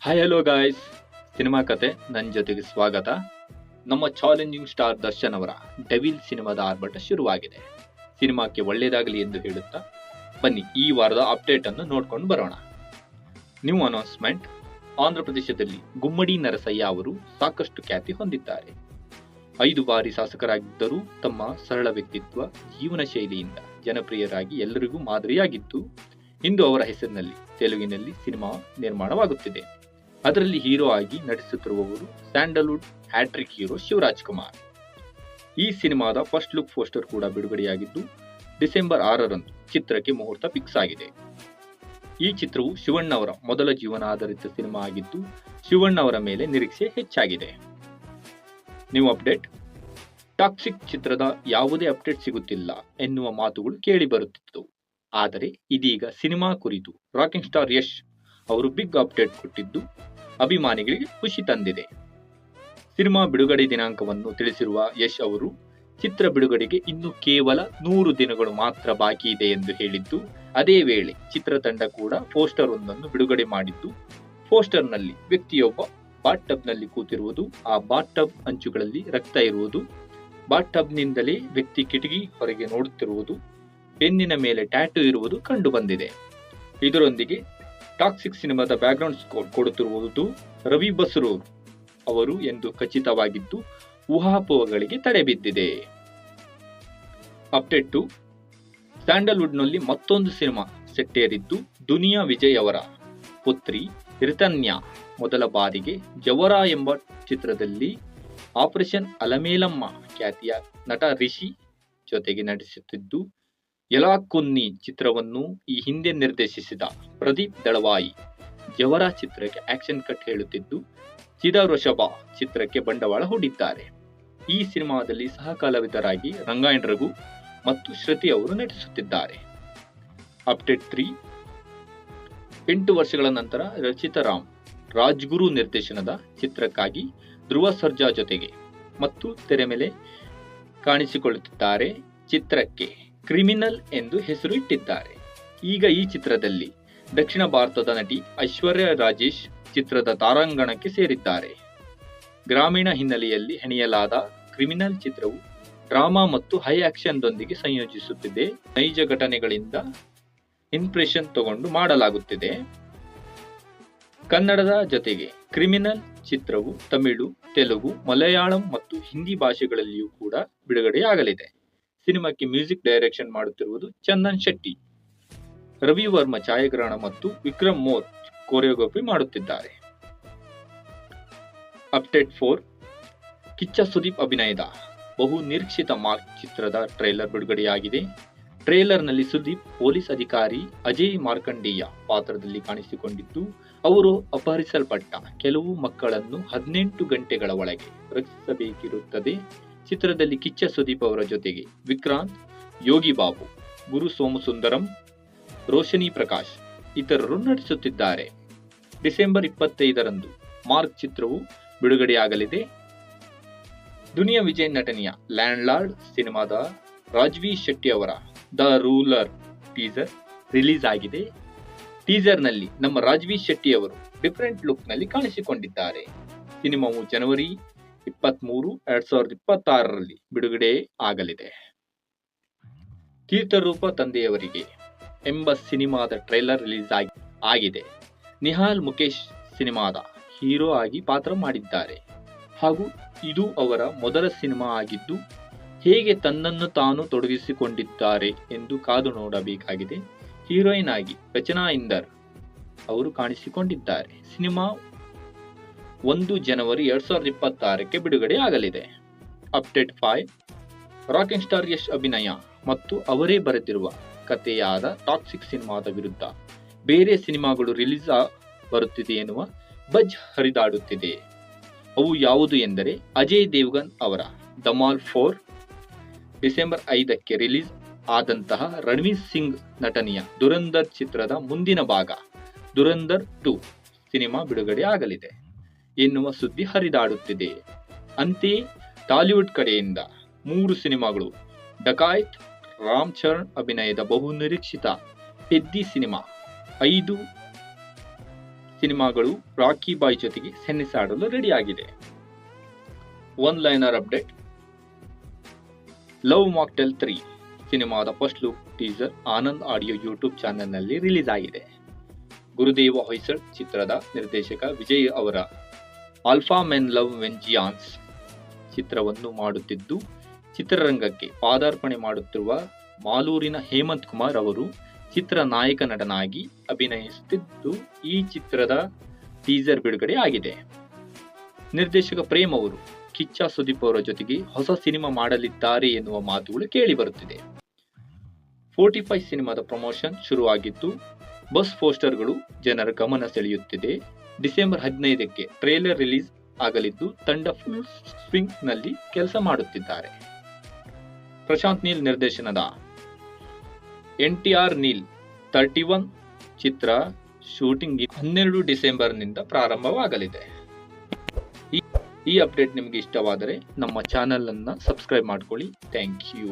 Hi hello guys, cinema ಕತೆ ನನ್ನ ಜೊತೆಗೆ ಸ್ವಾಗತ. ನಮ್ಮ ಚಾಲೆಂಜಿಂಗ್ ಸ್ಟಾರ್ ದರ್ಶನ್ ಅವರ ಡೆವಿಲ್ ಸಿನಿಮಾದ ಆರ್ಭಟ ಶುರುವಾಗಿದೆ. ಸಿನಿಮಾಕ್ಕೆ ಒಳ್ಳೆಯದಾಗಲಿ ಎಂದು ಹೇಳುತ್ತಾ ಬನ್ನಿ ಈ ವಾರದ ಅಪ್ಡೇಟ್ ಅನ್ನು ನೋಡ್ಕೊಂಡು ಬರೋಣ. New announcement. ಆಂಧ್ರ ಪ್ರದೇಶದಲ್ಲಿ ಗುಮ್ಮಡಿ ನರಸಯ್ಯ ಅವರು ಸಾಕಷ್ಟು ಖ್ಯಾತಿ ಹೊಂದಿದ್ದಾರೆ. 5 ಬಾರಿ ಶಾಸಕರಾಗಿದ್ದರೂ ತಮ್ಮ ಸರಳ ವ್ಯಕ್ತಿತ್ವ, ಜೀವನ ಶೈಲಿಯಿಂದ ಜನಪ್ರಿಯರಾಗಿ ಎಲ್ಲರಿಗೂ ಮಾದರಿಯಾಗಿದ್ದು, ಇಂದು ಅವರ ಹೆಸರಿನಲ್ಲಿ ತೆಲುಗಿನಲ್ಲಿ ಸಿನಿಮಾ ನಿರ್ಮಾಣವಾಗುತ್ತಿದೆ. ಅದರಲ್ಲಿ ಹೀರೋ ಆಗಿ ನಟಿಸುತ್ತಿರುವವರು Sandalwood hat-trick hero Shivaraj Kumar. ಈ ಸಿನಿಮಾದ ಫಸ್ಟ್ ಲುಕ್ ಪೋಸ್ಟರ್ ಕೂಡ ಬಿಡುಗಡೆಯಾಗಿದ್ದು, ಡಿಸೆಂಬರ್ 6ರಂದು ಚಿತ್ರಕ್ಕೆ ಮುಹೂರ್ತ ಫಿಕ್ಸ್ ಆಗಿದೆ. ಈ ಚಿತ್ರವು ಶಿವಣ್ಣ ಅವರ ಮೊದಲ ಜೀವನ ಆಧಾರಿತ ಸಿನಿಮಾ ಆಗಿದ್ದು, ಶಿವಣ್ಣ ಅವರ ಮೇಲೆ ನಿರೀಕ್ಷೆ ಹೆಚ್ಚಾಗಿದೆ. New update. ಟಾಕ್ಸಿಕ್ ಚಿತ್ರದ ಯಾವುದೇ ಅಪ್ಡೇಟ್ ಸಿಗುತ್ತಿಲ್ಲ ಎನ್ನುವ ಮಾತುಗಳು ಕೇಳಿ ಬರುತ್ತಿತ್ತು. ಆದರೆ ಇದೀಗ ಸಿನಿಮಾ ಕುರಿತು ರಾಕಿಂಗ್ ಸ್ಟಾರ್ ಯಶ್ ಅವರು ಬಿಗ್ ಅಪ್ಡೇಟ್ ಕೊಟ್ಟಿದ್ದು ಅಭಿಮಾನಿಗಳಿಗೆ ಖುಷಿ ತಂದಿದೆ. ಸಿನಿಮಾ ಬಿಡುಗಡೆ ದಿನಾಂಕವನ್ನು ತಿಳಿಸಿರುವ ಯಶ್ ಅವರು, ಚಿತ್ರ ಬಿಡುಗಡೆಗೆ ಇನ್ನು ಕೇವಲ 100 ದಿನಗಳು ಮಾತ್ರ ಬಾಕಿ ಇದೆ ಎಂದು ಹೇಳಿದ್ದು, ಅದೇ ವೇಳೆ ಚಿತ್ರತಂಡ ಕೂಡ ಪೋಸ್ಟರ್ ಒಂದನ್ನು ಬಿಡುಗಡೆ ಮಾಡಿದ್ದು, ಪೋಸ್ಟರ್ನಲ್ಲಿ ವ್ಯಕ್ತಿಯೊಬ್ಬ ಬಾತ್ ಟಬ್ನಲ್ಲಿ ಕೂತಿರುವುದು, ಆ ಬಾತ್ ಟಬ್ ಅಂಚುಗಳಲ್ಲಿ ರಕ್ತ ಇರುವುದು, ಬಾತ್ ಟಬ್ನಿಂದಲೇ ವ್ಯಕ್ತಿ ಕಿಟಕಿ ಹೊರಗೆ ನೋಡುತ್ತಿರುವುದು, ಬೆನ್ನಿನ ಮೇಲೆ ಟ್ಯಾಟೂ ಇರುವುದು ಕಂಡು ಬಂದಿದೆ. ಇದರೊಂದಿಗೆ ಟಾಕ್ಸಿಕ್ ಸಿನಿಮಾದ ಬ್ಯಾಕ್ಗ್ರೌಂಡ್ ಸ್ಕೋರ್ ಕೊಡುತ್ತಿರುವುದು ರವಿ ಬಸ್ರೂರ್ ಅವರು ಎಂದು ಖಚಿತವಾಗಿದ್ದು, ಊಹಾಪೋಹಗಳಿಗೆ ತಡೆ ಬಿದ್ದಿದೆ. ಅಪ್ಡೇಟ್ 2. ಸ್ಯಾಂಡಲ್ವುಡ್ನಲ್ಲಿ ಮತ್ತೊಂದು ಸಿನಿಮಾ ಸೆಟ್ಟೇರಿದ್ದು, ದುನಿಯಾ ವಿಜಯ್ ಅವರ ಪುತ್ರಿ ರಿತನ್ಯಾ ಮೊದಲ ಬಾರಿಗೆ ಜವರ ಎಂಬ ಚಿತ್ರದಲ್ಲಿ ಆಪರೇಷನ್ ಅಲಮೇಲಮ್ಮ ಖ್ಯಾತಿಯ ನಟ ರಿಷಿ ಜೊತೆಗೆ ನಟಿಸುತ್ತಿದ್ದು, ಯಲಾಕುನ್ನಿ ಚಿತ್ರವನ್ನು ಈ ಹಿಂದೆ ನಿರ್ದೇಶಿಸಿದ ಪ್ರದೀಪ್ ದಳವಾಯಿ ಜವರ ಚಿತ್ರಕ್ಕೆ ಆಕ್ಷನ್ ಕಟ್ ಹೇಳುತ್ತಿದ್ದು, ಚಿದವೃಷಭ ಚಿತ್ರಕ್ಕೆ ಬಂಡವಾಳ ಹೂಡಿದ್ದಾರೆ. ಈ ಸಿನಿಮಾದಲ್ಲಿ ಸಹ ಕಲಾವಿದರಾಗಿ ರಂಗಾಯಣ್ ರಘು ಮತ್ತು ಶ್ರುತಿ ಅವರು ನಟಿಸುತ್ತಿದ್ದಾರೆ. ಅಪ್ಡೇಟ್ 3. 8 ವರ್ಷಗಳ ನಂತರ ರಚಿತಾ ರಾಮ್ ರಾಜ್ಗುರು ನಿರ್ದೇಶನದ ಚಿತ್ರಕ್ಕಾಗಿ ಧ್ರುವ ಸರ್ಜಾ ಜೊತೆಗೆ ಮತ್ತು ತೆರೆ ಮೇಲೆ ಕಾಣಿಸಿಕೊಳ್ಳುತ್ತಿದ್ದಾರೆ. ಚಿತ್ರಕ್ಕೆ ಕ್ರಿಮಿನಲ್ ಎಂದು ಹೆಸರು ಇಟ್ಟಿದ್ದಾರೆ. ಈಗ ಈ ಚಿತ್ರದಲ್ಲಿ ದಕ್ಷಿಣ ಭಾರತದ ನಟಿ ಐಶ್ವರ್ಯ ರಾಜೇಶ್ ಚಿತ್ರದ ತಾರಾಂಗಣಕ್ಕೆ ಸೇರಿದ್ದಾರೆ. ಗ್ರಾಮೀಣ ಹಿನ್ನೆಲೆಯಲ್ಲಿ ಹೆಣೆಯಲಾದ ಕ್ರಿಮಿನಲ್ ಚಿತ್ರವು ಡ್ರಾಮಾ ಮತ್ತು ಹೈ ಆಕ್ಷನ್ ದೊಂದಿಗೆ ಸಂಯೋಜಿಸುತ್ತಿದೆ. ನೈಜ ಘಟನೆಗಳಿಂದ ಇನ್ಸ್ಪಿರೇಷನ್ ತಗೊಂಡು ಮಾಡಲಾಗುತ್ತಿದೆ. ಕನ್ನಡದ ಜೊತೆಗೆ ಕ್ರಿಮಿನಲ್ ಚಿತ್ರವು ತಮಿಳು, ತೆಲುಗು, ಮಲಯಾಳಂ ಮತ್ತು ಹಿಂದಿ ಭಾಷೆಗಳಲ್ಲಿಯೂ ಕೂಡ ಬಿಡುಗಡೆಯಾಗಲಿದೆ. ಸಿನಿಮಾಕ್ಕೆ ಮ್ಯೂಸಿಕ್ ಡೈರೆಕ್ಷನ್ ಮಾಡುತ್ತಿರುವುದು ಚಂದನ್ ಶೆಟ್ಟಿ. ರವಿ ವರ್ಮ ಛಾಯಾಗ್ರಹಣ ಮತ್ತು ವಿಕ್ರಮ್ ಮೋರ್ ಕೊರಿಯೋಗ್ರಫಿ ಮಾಡುತ್ತಿದ್ದಾರೆ. ಅಪ್ಡೇಟ್ 4. ಕಿಚ್ಚ ಸುದೀಪ್ ಅಭಿನಯದ ಬಹು ನಿರೀಕ್ಷಿತ ಮಾರ್ಕ್ ಚಿತ್ರದ ಟ್ರೈಲರ್ ಬಿಡುಗಡೆಯಾಗಿದೆ. ಟ್ರೇಲರ್ನಲ್ಲಿ ಸುದೀಪ್ ಪೊಲೀಸ್ ಅಧಿಕಾರಿ ಅಜಯ್ ಮಾರ್ಕಂಡೇಯ ಪಾತ್ರದಲ್ಲಿ ಕಾಣಿಸಿಕೊಂಡಿದ್ದು, ಅವರು ಅಪಹರಿಸಲ್ಪಟ್ಟ ಕೆಲವು ಮಕ್ಕಳನ್ನು 18 ಗಂಟೆಗಳ ಒಳಗೆ ರಕ್ಷಿಸಬೇಕಿರುತ್ತದೆ. ಚಿತ್ರದಲ್ಲಿ ಕಿಚ್ಚ ಸುದೀಪ್ ಅವರ ಜೊತೆಗೆ ವಿಕ್ರಾಂತ್, ಯೋಗಿ ಬಾಬು, ಗುರು ಸೋಮಸುಂದರಂ, ರೋಶನಿ ಪ್ರಕಾಶ್ ಇತರರು ನಟಿಸುತ್ತಿದ್ದಾರೆ. ಡಿಸೆಂಬರ್ 25ರಂದು ಮಾರ್ಕ್ ಚಿತ್ರವು ಬಿಡುಗಡೆಯಾಗಲಿದೆ. ದುನಿಯಾ ವಿಜಯ್ ನಟನೆಯ ಲ್ಯಾಂಡ್ ಲಾರ್ಡ್ ಸಿನಿಮಾದ ರಾಜ್ವಿ ಶೆಟ್ಟಿ ಅವರ ದ ರೂಲರ್ ಟೀಸರ್ ರಿಲೀಸ್ ಆಗಿದೆ. ಟೀಸರ್ನಲ್ಲಿ ನಮ್ಮ ರಾಜ್ವಿ ಶೆಟ್ಟಿ ಅವರು ಡಿಫರೆಂಟ್ ಲುಕ್ ನಲ್ಲಿ ಕಾಣಿಸಿಕೊಂಡಿದ್ದಾರೆ. ಸಿನಿಮಾವು ಜನವರಿ 23, 2026ರಲ್ಲಿ ಬಿಡುಗಡೆ ಆಗಲಿದೆ. ತೀರ್ಥರೂಪ ತಂದೆಯವರಿಗೆ ಎಂಬ ಸಿನಿಮಾದ ಟ್ರೈಲರ್ ರಿಲೀಸ್ ಆಗಿದೆ. ನಿಹಾಲ್ ಮುಕೇಶ್ ಸಿನಿಮಾದ ಹೀರೋ ಆಗಿ ಪಾತ್ರ ಮಾಡಿದ್ದಾರೆ ಹಾಗೂ ಇದು ಅವರ ಮೊದಲ ಸಿನಿಮಾ ಆಗಿದ್ದು, ಹೇಗೆ ತನ್ನನ್ನು ತಾನು ತೊಡಗಿಸಿಕೊಂಡಿದ್ದಾರೆ ಎಂದು ಕಾದು ನೋಡಬೇಕಾಗಿದೆ. ಹೀರೋಯಿನ್ ಆಗಿ ರಚನಾ ಇಂದರ್ ಅವರು ಕಾಣಿಸಿಕೊಂಡಿದ್ದಾರೆ. ಸಿನಿಮಾ 1 ಜನವರಿ 2026ಕ್ಕೆ ಬಿಡುಗಡೆ ಆಗಲಿದೆ. ಅಪ್ಡೇಟ್ 5. ರಾಕಿಂಗ್ ಸ್ಟಾರ್ ಯಶ್ ಅಭಿನಯ ಮತ್ತು ಅವರೇ ಬರೆದಿರುವ ಕಥೆಯಾದ ಟಾಕ್ಸಿಕ್ ಸಿನಿಮಾದ ವಿರುದ್ಧ ಬೇರೆ ಸಿನಿಮಾಗಳು ರಿಲೀಸ್ ಬರುತ್ತಿದೆ ಎನ್ನುವ ಬಜ್ ಹರಿದಾಡುತ್ತಿದೆ. ಅವು ಯಾವುದು ಎಂದರೆ, ಅಜಯ್ ದೇವಗನ್ ಅವರ ಧಮಾಲ್ 4, ಡಿಸೆಂಬರ್ 5ಕ್ಕೆ ರಿಲೀಸ್ ಆದಂತಹ ರಣವೀರ್ ಸಿಂಗ್ ನಟನೆಯ ದುರಂದರ್ ಚಿತ್ರದ ಮುಂದಿನ ಭಾಗ ದುರಂದರ್ 2 ಸಿನಿಮಾ ಬಿಡುಗಡೆ ಆಗಲಿದೆ ಎನ್ನುವ ಸುದ್ದಿ ಹರಿದಾಡುತ್ತಿದೆ. ಅಂತೆಯೇ ಟಾಲಿವುಡ್ ಕಡೆಯಿಂದ 3 ಸಿನಿಮಾಗಳು ಡಕಾಯ್ತ್ ರಾಮ್ ಚರಣ್ ಅಭಿನಯದ ಬಹು ನಿರೀಕ್ಷಿತ ಪೆದ್ದಿ ಸಿನಿಮಾ 5 ಸಿನಿಮಾಗಳು ರಾಕಿ ಬಾಯ್ ಜೊತೆಗೆ ಸೆಣಸಾಡಲು ರೆಡಿಯಾಗಿದೆ. One liner update. Love mocktail 3 ಸಿನಿಮಾದ first look teaser Anand audio YouTube ಚಾನೆಲ್ನಲ್ಲಿ ರಿಲೀಸ್ ಆಗಿದೆ. ಗುರುದೇವ ಹೊಯ್ಸಳ್ ಚಿತ್ರದ ನಿರ್ದೇಶಕ ವಿಜಯ್ ಅವರ ಆಲ್ಫಾ ಮೆನ್ ಲವ್ ವೆಂಜಿಯಾನ್ಸ್ ಚಿತ್ರವನ್ನು ಮಾಡುತ್ತಿದ್ದು, ಚಿತ್ರರಂಗಕ್ಕೆ ಪಾದಾರ್ಪಣೆ ಮಾಡುತ್ತಿರುವ ಮಾಲೂರಿನ ಹೇಮಂತ್ ಕುಮಾರ್ ಅವರು ಚಿತ್ರ ನಾಯಕ ನಟನಾಗಿ ಅಭಿನಯಿಸುತ್ತಿದ್ದು, ಈ ಚಿತ್ರದ ಟೀಸರ್ ಬಿಡುಗಡೆ ಆಗಿದೆ. ನಿರ್ದೇಶಕ ಪ್ರೇಮ್ ಅವರು ಕಿಚ್ಚ ಸುದೀಪ್ ಅವರ ಜೊತೆಗೆ ಹೊಸ ಸಿನಿಮಾ ಮಾಡಲಿದ್ದಾರೆ ಎನ್ನುವ ಮಾತುಗಳು ಕೇಳಿ ಬರುತ್ತಿದೆ. 45 ಸಿನಿಮಾದ ಪ್ರಮೋಷನ್ ಶುರುವಾಗಿದ್ದು, ಬಸ್ ಪೋಸ್ಟರ್ಗಳು ಜನರ ಗಮನ ಸೆಳೆಯುತ್ತಿದೆ. ಡಿಸೆಂಬರ್ 15ಕ್ಕೆ ಟ್ರೇಲರ್ ರಿಲೀಸ್ ಆಗಲಿದ್ದು, ತಂಡ ಫುಲ್ ಸ್ವಿಂಗ್ ನಲ್ಲಿ ಕೆಲಸ ಮಾಡುತ್ತಿದ್ದಾರೆ. ಪ್ರಶಾಂತ್ ನೀಲ್ ನಿರ್ದೇಶನದ NTR ನೀಲ್ 31 ಚಿತ್ರ ಶೂಟಿಂಗ್ 12 ಡಿಸೆಂಬರ್ನಿಂದ ಪ್ರಾರಂಭವಾಗಲಿದೆ. ಈ ಅಪ್ಡೇಟ್ ನಿಮಗೆ ಇಷ್ಟವಾದರೆ ನಮ್ಮ ಚಾನೆಲ್ ಅನ್ನು ಸಬ್ಸ್ಕ್ರೈಬ್ ಮಾಡ್ಕೊಳ್ಳಿ. Thank you.